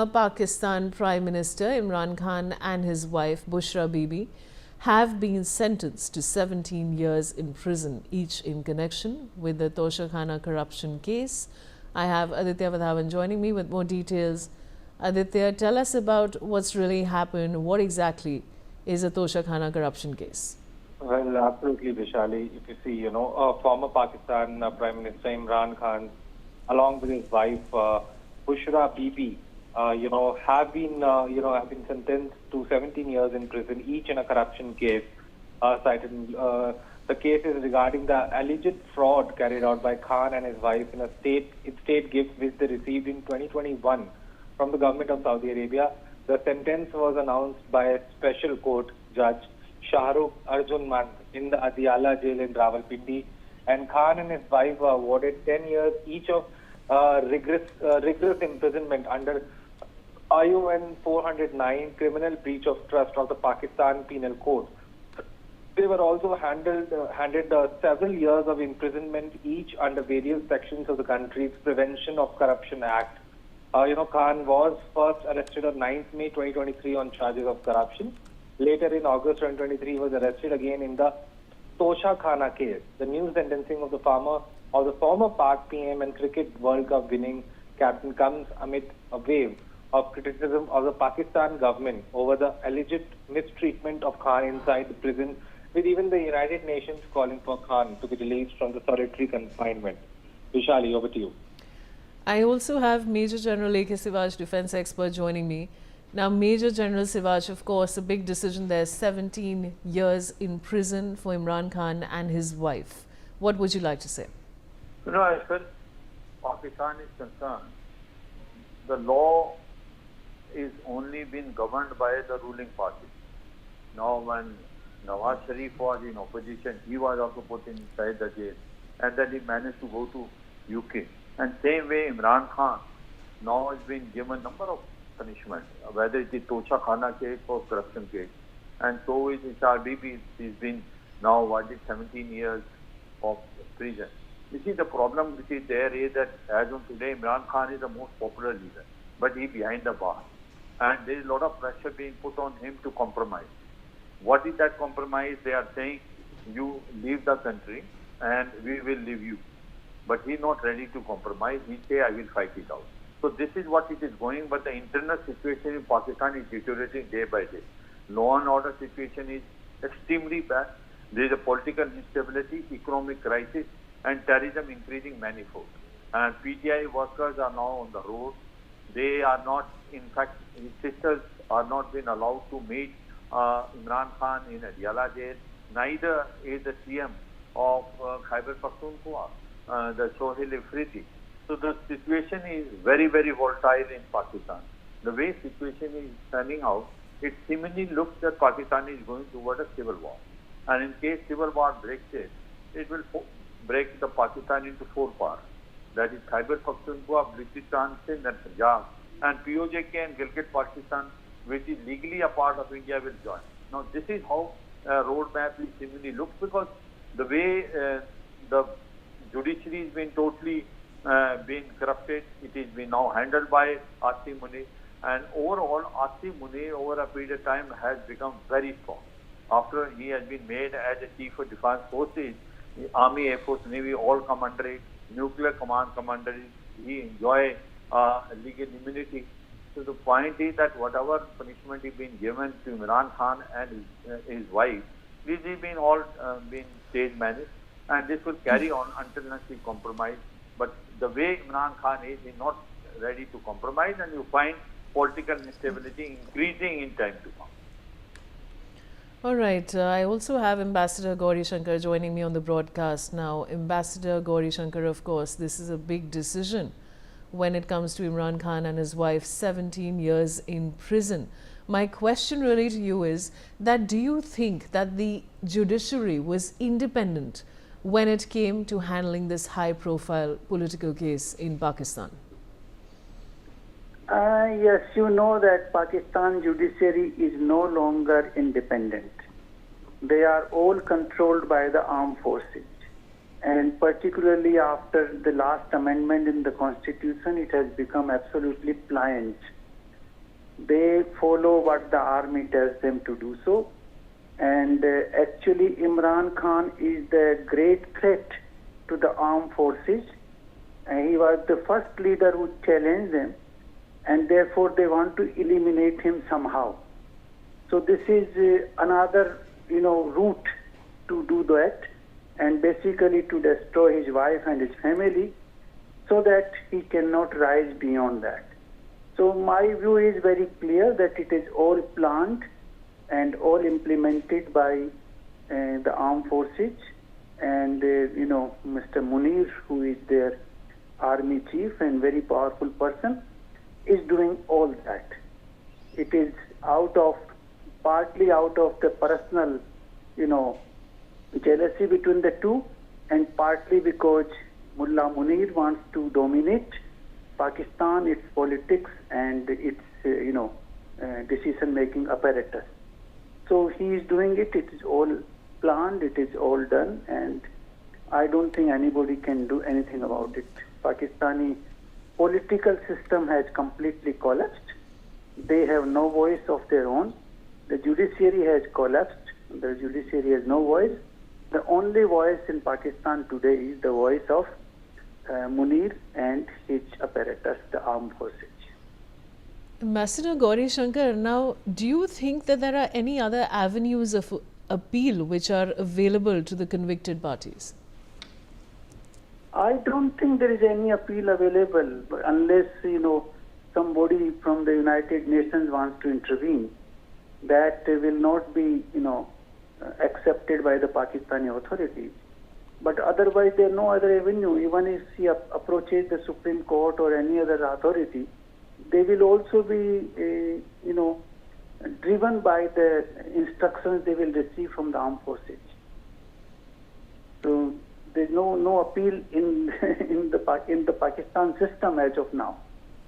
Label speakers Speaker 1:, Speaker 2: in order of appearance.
Speaker 1: Pakistan Prime Minister Imran Khan and his wife Bushra Bibi have been sentenced to 17 years in prison, each in connection with the Toshakhana corruption case. I have Aditya Vadhavan joining me with more details. Aditya, tell us about what's really happened. What exactly is a Toshakhana corruption case?
Speaker 2: Well, absolutely, Vishali. If you see, former Pakistan Prime Minister Imran Khan, along with his wife Bushra Bibi, have been sentenced to 17 years in prison, each in a corruption case. The case is regarding the alleged fraud carried out by Khan and his wife in state gifts which they received in 2021 from the government of Saudi Arabia. The sentence was announced by a special court judge, Shahrukh Arjunmand, in the Adiala jail in Rawalpindi, and Khan and his wife were awarded 10 years each of rigorous imprisonment under ION 409, criminal breach of trust of the Pakistan Penal Code. They were also handed several years of imprisonment each under various sections of the country's Prevention of Corruption Act. Khan was first arrested on 9th May 2023 on charges of corruption. Later in August 2023, he was arrested again in the Toshakhana case. The new sentencing of the former Pak PM and Cricket World Cup winning captain comes amid a wave of criticism of the Pakistan government over the alleged mistreatment of Khan inside the prison, with even the United Nations calling for Khan to be released from the solitary confinement. Vishali, over to you.
Speaker 1: I also have Major General A.K. Sivaj, defense expert, joining me. Now, Major General Sivaj, of course, a big decision there, 17 years in prison for Imran Khan and his wife. What would you like to say?
Speaker 3: As far as Pakistan is concerned, the law is only been governed by the ruling party. Now, when Nawaz Sharif was in opposition, he was also put inside the jail, and then he managed to go to UK. And same way, Imran Khan now has been given a number of punishments, whether it is Toshakhana case or corruption case. And so is Bushra Bibi. He's been now awarded 17 years of prison. You see, the problem which is there is that as of today, Imran Khan is the most popular leader, but he's behind the bar. And there is a lot of pressure being put on him to compromise. What is that compromise? They are saying, you leave the country and we will leave you. But he's not ready to compromise. He say, I will fight it out. So this is what it is going, but the internal situation in Pakistan is deteriorating day by day. Law and order situation is extremely bad. There is a political instability, economic crisis, and terrorism increasing manifold. And PTI workers are now on the road. They are not, in fact, his sisters are not being allowed to meet Imran Khan in Adiala jail. Neither is the CM of Khyber Pakhtunkhwa, the Sohail Afridi. So the situation is very, very volatile in Pakistan. The way situation is turning out, it seemingly looks that Pakistan is going toward a civil war. And in case civil war breaks it will break the Pakistan into four parts. That is Khyber Pakhtunkhwa, Balochistan, Sindh and Punjab. And POJK and Gilgit-Pakistan, which is legally a part of India, will join. Now this is how roadmap is seemingly looks, because the way the judiciary has been totally been corrupted, it is been now handled by Asim Munir. And overall, Asim Munir over a period of time has become very strong. After he has been made as a Chief of Defence Forces, Army, Air Force, Navy all come under it, Nuclear Command come under it, he enjoy legal immunity. So the point is that whatever punishment is being given to Imran Khan and his wife, this has been all been stage managed, and this will carry on until he compromise. But the way Imran Khan is, he's not ready to compromise, and you find political instability increasing in time to come.
Speaker 1: All right. I also have Ambassador Gauri Shankar joining me on the broadcast now. Ambassador Gauri Shankar, of course, this is a big decision when it comes to Imran Khan and his wife, 17 years in prison. My question really to you is that do you think that the judiciary was independent when it came to handling this high-profile political case in Pakistan?
Speaker 4: Yes, you know that Pakistan judiciary is no longer independent. They are all controlled by the armed forces. And particularly after the last amendment in the constitution, it has become absolutely pliant. They follow what the army tells them to do so. And actually, Imran Khan is the great threat to the armed forces. He was the first leader who challenged them, and therefore they want to eliminate him somehow. So this is another, route to do that, and basically to destroy his wife and his family, so that he cannot rise beyond that. So my view is very clear that it is all planned and all implemented by the armed forces, and Mr. Munir, who is their army chief and very powerful person, is doing all that. It is partly out of the personal, jealousy between the two, and partly because Mullah Munir wants to dominate Pakistan, its politics and its, decision-making apparatus. So he is doing it. It is all planned. It is all done, and I don't think anybody can do anything about it. Pakistani political system has completely collapsed. They have no voice of their own. The judiciary has collapsed. The judiciary has no voice. The only voice in Pakistan today is the voice of Munir and his apparatus, the armed forces.
Speaker 1: Ambassador Gauri Shankar, now do you think that there are any other avenues of appeal which are available to the convicted parties?
Speaker 4: I don't think there is any appeal available unless, somebody from the United Nations wants to intervene. That will not be, accepted by the Pakistani authorities. But otherwise, there is no other avenue. Even if he approaches the Supreme Court or any other authority, they will also be, driven by the instructions they will receive from the armed forces. So there is no appeal in the Pakistan system as of now.